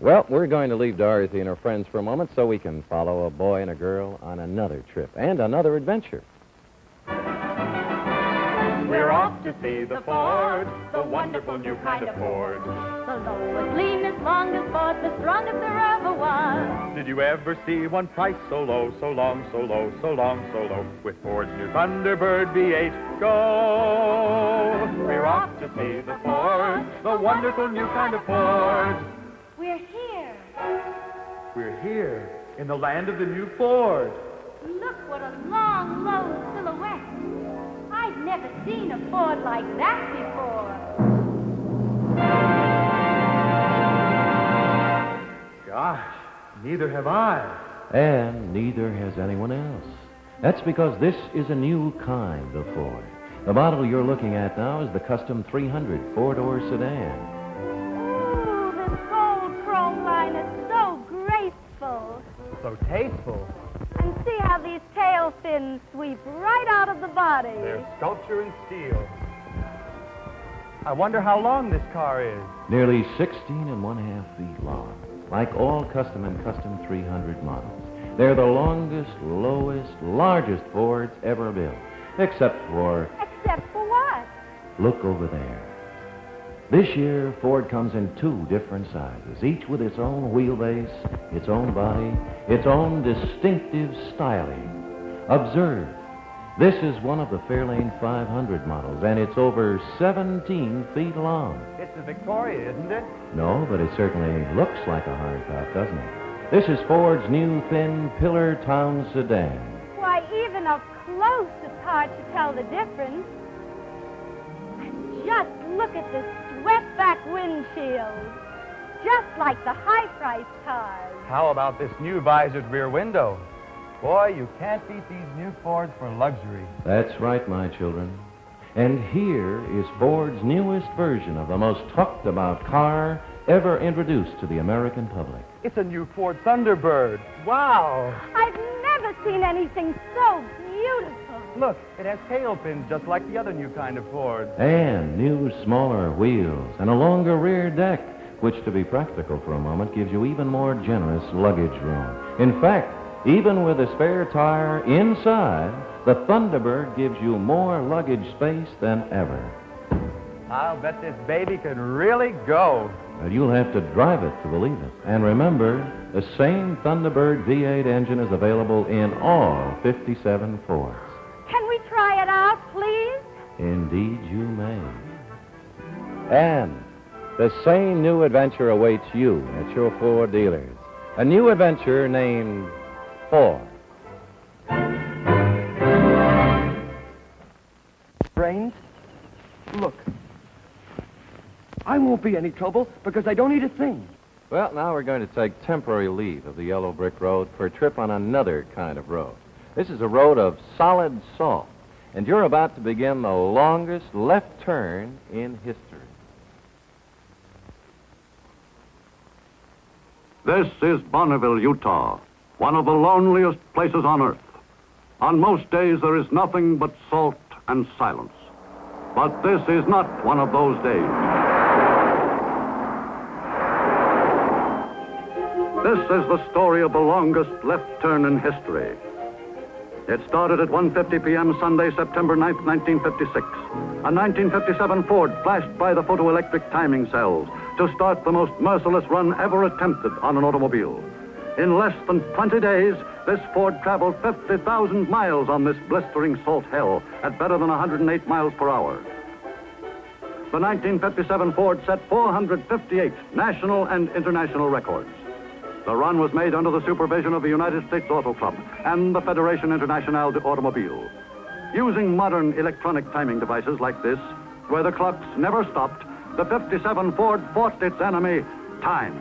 Well, we're going to leave Dorothy and her friends for a moment so we can follow a boy and a girl on another trip and another adventure. We're off to see the Ford, the wonderful new kind of Ford. The lowest, leanest, longest Ford, the strongest there ever was. Did you ever see one priced so low, so long, so low, so long, so low? With Ford's new Thunderbird V8, go! We're off to see the Ford, the wonderful new kind of Ford. We're here. We're here in the land of the new Ford. Look what a long, low silhouette. I've never seen a Ford like that before. Gosh, neither have I. And neither has anyone else. That's because this is a new kind of Ford. The model you're looking at now is the Custom 300 four-door sedan. Ooh, this gold chrome line is so graceful. So tasteful. And see how these tail fins sweep right out of the body. They're sculpture in steel. I wonder how long this car is. Nearly 16.5 feet long. Like all Custom and Custom 300 models, they're the longest, lowest, largest Fords ever built. Except for what? Look over there. This year, Ford comes in 2 different sizes, each with its own wheelbase, its own body, its own distinctive styling. Observe, this is one of the Fairlane 500 models, and it's over 17 feet long. It's a Victoria, isn't it? No, but it certainly looks like a hardtop, doesn't it? This is Ford's new thin pillar town sedan. Why, even up close, it's hard to tell the difference. And just look at this swept-back windshield. Just like the high-priced cars. How about this new visored rear window? Boy, you can't beat these new Fords for luxury. That's right, my children. And here is Ford's newest version of the most talked-about car ever introduced to the American public. It's a new Ford Thunderbird. Wow! I've never seen anything so beautiful. Look, it has tail fins just like the other new kind of Ford. And new, smaller wheels and a longer rear deck, which, to be practical for a moment, gives you even more generous luggage room. In fact, even with a spare tire inside, the Thunderbird gives you more luggage space than ever. I'll bet this baby could really go. Well, you'll have to drive it to believe it. And remember, the same Thunderbird V8 engine is available in all 57 Fords. Can we try it out, please? Indeed you may. And the same new adventure awaits you at your Ford dealers. A new adventure named Ford. Brains, look. I won't be any trouble because I don't eat a thing. Well, now we're going to take temporary leave of the yellow brick road for a trip on another kind of road. This is a road of solid salt, and you're about to begin the longest left turn in history. This is Bonneville, Utah, one of the loneliest places on earth. On most days, there is nothing but salt and silence. But this is not one of those days. This is the story of the longest left turn in history. It started at 1:50 p.m. Sunday, September 9th, 1956. A 1957 Ford flashed by the photoelectric timing cells to start the most merciless run ever attempted on an automobile. In less than 20 days, this Ford traveled 50,000 miles on this blistering salt hell at better than 108 miles per hour. The 1957 Ford set 458 national and international records. The run was made under the supervision of the United States Auto Club and the Fédération Internationale de Automobile. Using modern electronic timing devices like this, where the clocks never stopped, the 57 Ford fought its enemy, time.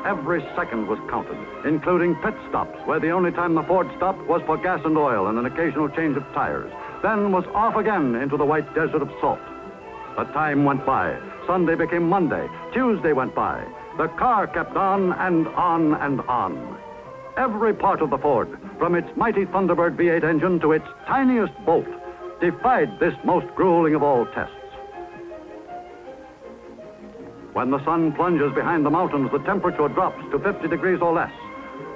Every second was counted, including pit stops, where the only time the Ford stopped was for gas and oil and an occasional change of tires, then was off again into the white desert of salt. But time went by. Sunday became Monday. Tuesday went by. The car kept on and on and on. Every part of the Ford, from its mighty Thunderbird V8 engine to its tiniest bolt, defied this most grueling of all tests. When the sun plunges behind the mountains, the temperature drops to 50 degrees or less.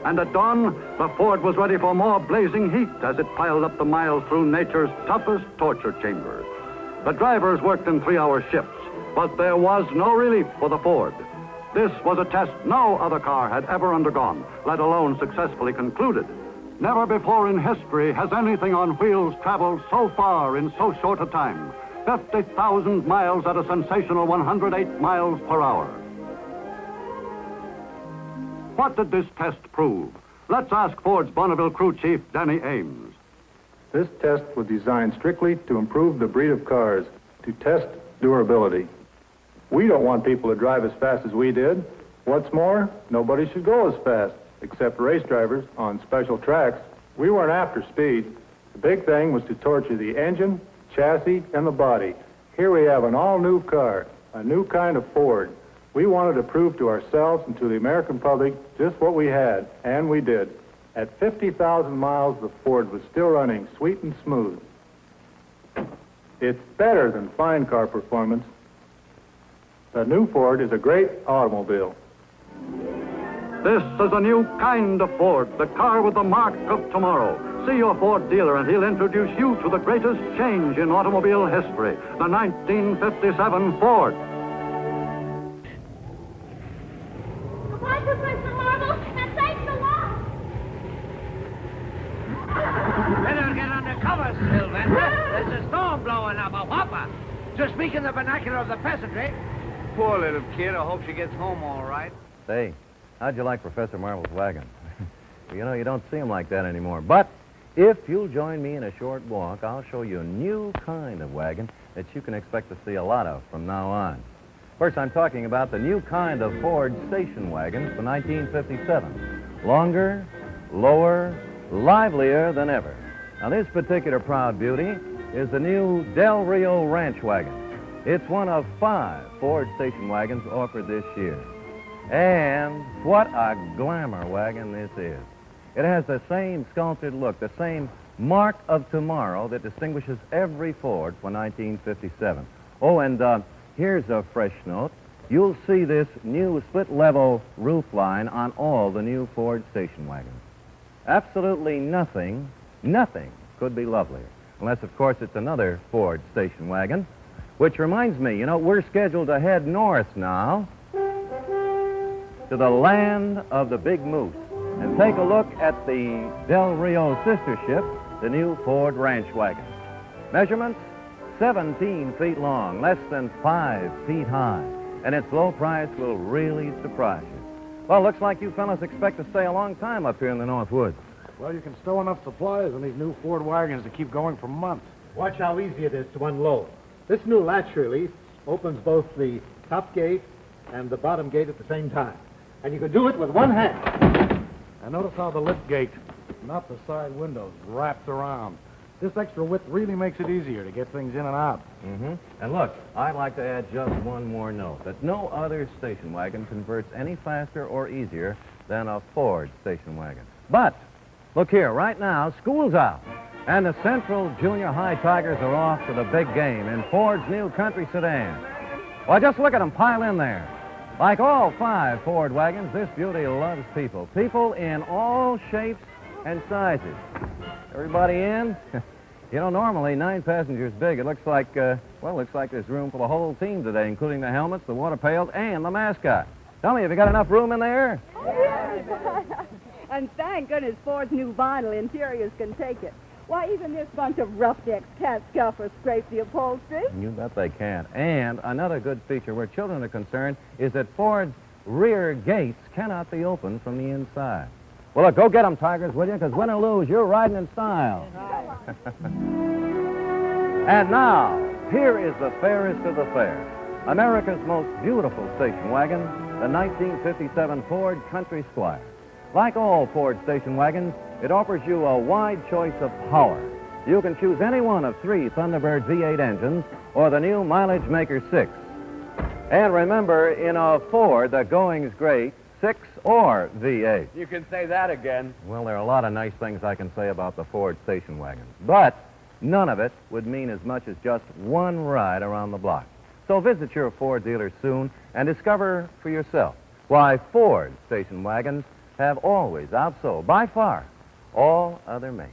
And at dawn, the Ford was ready for more blazing heat as it piled up the miles through nature's toughest torture chamber. The drivers worked in 3-hour shifts, but there was no relief for the Ford. This was a test no other car had ever undergone, let alone successfully concluded. Never before in history has anything on wheels traveled so far in so short a time. 50,000 miles at a sensational 108 miles per hour. What did this test prove? Let's ask Ford's Bonneville crew chief, Danny Ames. This test was designed strictly to improve the breed of cars, to test durability. We don't want people to drive as fast as we did. What's more, nobody should go as fast, except race drivers on special tracks. We weren't after speed. The big thing was to torture the engine, chassis, and the body. Here we have an all-new car, a new kind of Ford. We wanted to prove to ourselves and to the American public just what we had, and we did. At 50,000 miles, the Ford was still running sweet and smooth. It's better than fine car performance. The new Ford is a great automobile. This is a new kind of Ford, the car with the mark of tomorrow. See your Ford dealer and he'll introduce you to the greatest change in automobile history, the 1957 Ford. Goodbye, Professor Marvel, and thanks a lot. Better get under cover, Sylvester. There's a storm blowing up, a whopper. To speak in the vernacular of the peasantry. Poor little kid. I hope she gets home all right. Say, how'd you like Professor Marvel's wagon? You know, you don't see them like that anymore. But if you'll join me in a short walk, I'll show you a new kind of wagon that you can expect to see a lot of from now on. First, I'm talking about the new kind of Ford station wagons for 1957. Longer, lower, livelier than ever. Now, this particular proud beauty is the new Del Rio Ranch wagon. It's one of 5 Ford station wagons offered this year. And what a glamour wagon this is. It has the same sculpted look, the same mark of tomorrow that distinguishes every Ford for 1957. Oh, and here's a fresh note. You'll see this new split-level roof line on all the new Ford station wagons. Absolutely nothing could be lovelier. Unless, of course, it's another Ford station wagon. Which reminds me, you know, we're scheduled to head north now to the land of the Big Moose and take a look at the Del Rio sister ship, the new Ford Ranch wagon. Measurements, 17 feet long, less than 5 feet high, and its low price will really surprise you. Well, looks like you fellas expect to stay a long time up here in the North Woods. Well, you can stow enough supplies in these new Ford wagons to keep going for months. Watch how easy it is to unload. This new latch release opens both the top gate and the bottom gate at the same time. And you can do it with one hand. And notice how the lift gate, not the side windows, wraps around. This extra width really makes it easier to get things in and out. Mm-hmm. And look, I'd like to add just one more note, that no other station wagon converts any faster or easier than a Ford station wagon. But, look here, right now, school's out, and the Central Junior High Tigers are off to the big game in Ford's new country sedan. Well, just look at them pile in there. Like all 5 Ford wagons, this beauty loves people. People in all shapes and sizes. Everybody in? You know, normally 9 passengers big. It looks like, looks like there's room for the whole team today, including the helmets, the water pails, and the mascot. Tell me, have you got enough room in there? And thank goodness Ford's new vinyl interiors can take it. Why, even this bunch of roughnecks can't scuff or scrape the upholstery. You bet they can't. And another good feature where children are concerned is that Ford's rear gates cannot be opened from the inside. Well, look, go get them, Tigers, will you? Because win or lose, you're riding in style. And now, here is the fairest of the fair. America's most beautiful station wagon, the 1957 Ford Country Squire. Like all Ford station wagons, it offers you a wide choice of power. You can choose any one of 3 Thunderbird V8 engines or the new Mileage Maker 6. And remember, in a Ford, the going's great, 6 or V8. You can say that again. Well, there are a lot of nice things I can say about the Ford station wagons, but none of it would mean as much as just one ride around the block. So visit your Ford dealer soon and discover for yourself why Ford station wagons have always outsold, by far, all other makes.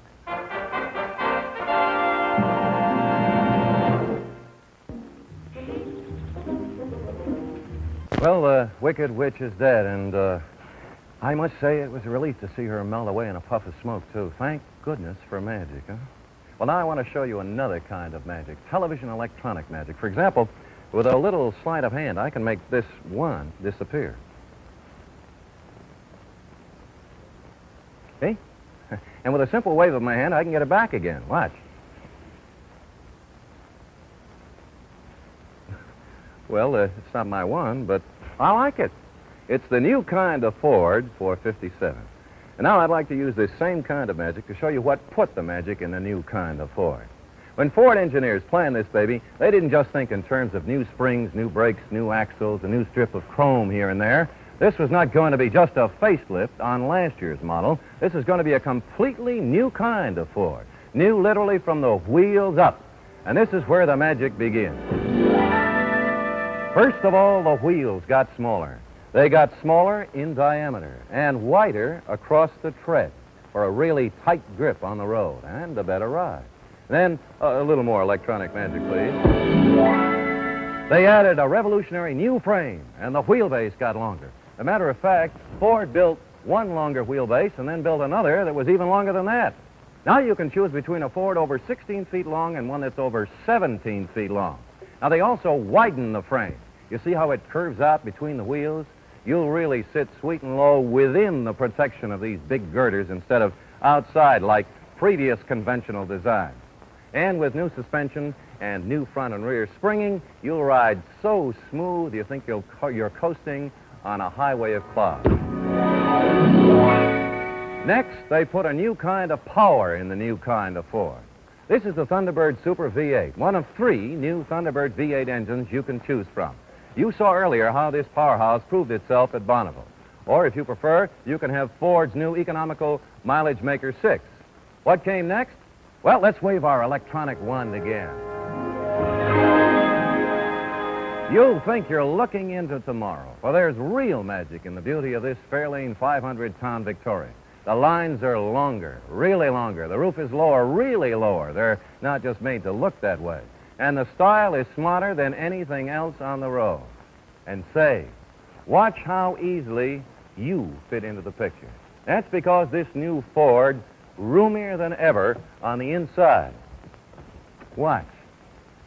Well, the Wicked Witch is dead, and I must say it was a relief to see her melt away in a puff of smoke, too. Thank goodness for magic, huh? Well, now I want to show you another kind of magic, television electronic magic. For example, with a little sleight of hand, I can make this one disappear. See? And with a simple wave of my hand, I can get it back again. Watch. Well, it's not my one, but I like it. It's the new kind of Ford 457. And now I'd like to use this same kind of magic to show you what put the magic in the new kind of Ford. When Ford engineers planned this baby, they didn't just think in terms of new springs, new brakes, new axles, a new strip of chrome here and there. This was not going to be just a facelift on last year's model. This is going to be a completely new kind of Ford. New literally from the wheels up. And this is where the magic begins. First of all, the wheels got smaller. They got smaller in diameter and wider across the tread for a really tight grip on the road and a better ride. Then, a little more electronic magic, please. They added a revolutionary new frame, and the wheelbase got longer. As a matter of fact, Ford built one longer wheelbase and then built another that was even longer than that. Now you can choose between a Ford over 16 feet long and one that's over 17 feet long. Now, they also widened the frame. You see how it curves out between the wheels? You'll really sit sweet and low within the protection of these big girders instead of outside like previous conventional designs. And with new suspension and new front and rear springing, you'll ride so smooth you think you're coasting on a highway of clouds. Next, they put a new kind of power in the new kind of Ford. This is the Thunderbird Super V8, one of 3 new Thunderbird V8 engines you can choose from. You saw earlier how this powerhouse proved itself at Bonneville. Or, if you prefer, you can have Ford's new economical mileage maker 6. What came next? Well, let's wave our electronic wand again. You'll think you're looking into tomorrow, for there's real magic in the beauty of this Fairlane 500 Crown Victoria. The lines are longer, really longer. The roof is lower, really lower. They're not just made to look that way. And the style is smarter than anything else on the road. And say, watch how easily you fit into the picture. That's because this new Ford's roomier than ever on the inside. Watch.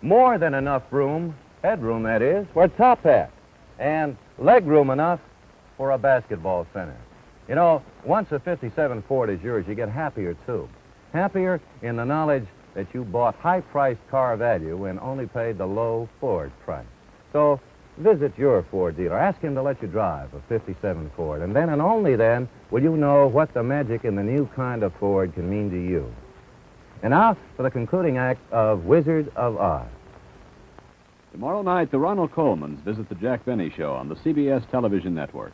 More than enough room, headroom that is, for a top hat. And leg room enough for a basketball center. You know, once a 57 Ford is yours, you get happier, too. Happier in the knowledge that you bought high-priced car value and only paid the low Ford price. So visit your Ford dealer. Ask him to let you drive a 57 Ford. And then and only then will you know what the magic in the new kind of Ford can mean to you. And now for the concluding act of Wizard of Oz. Tomorrow night, the Ronald Colmans visit the Jack Benny Show on the CBS television network.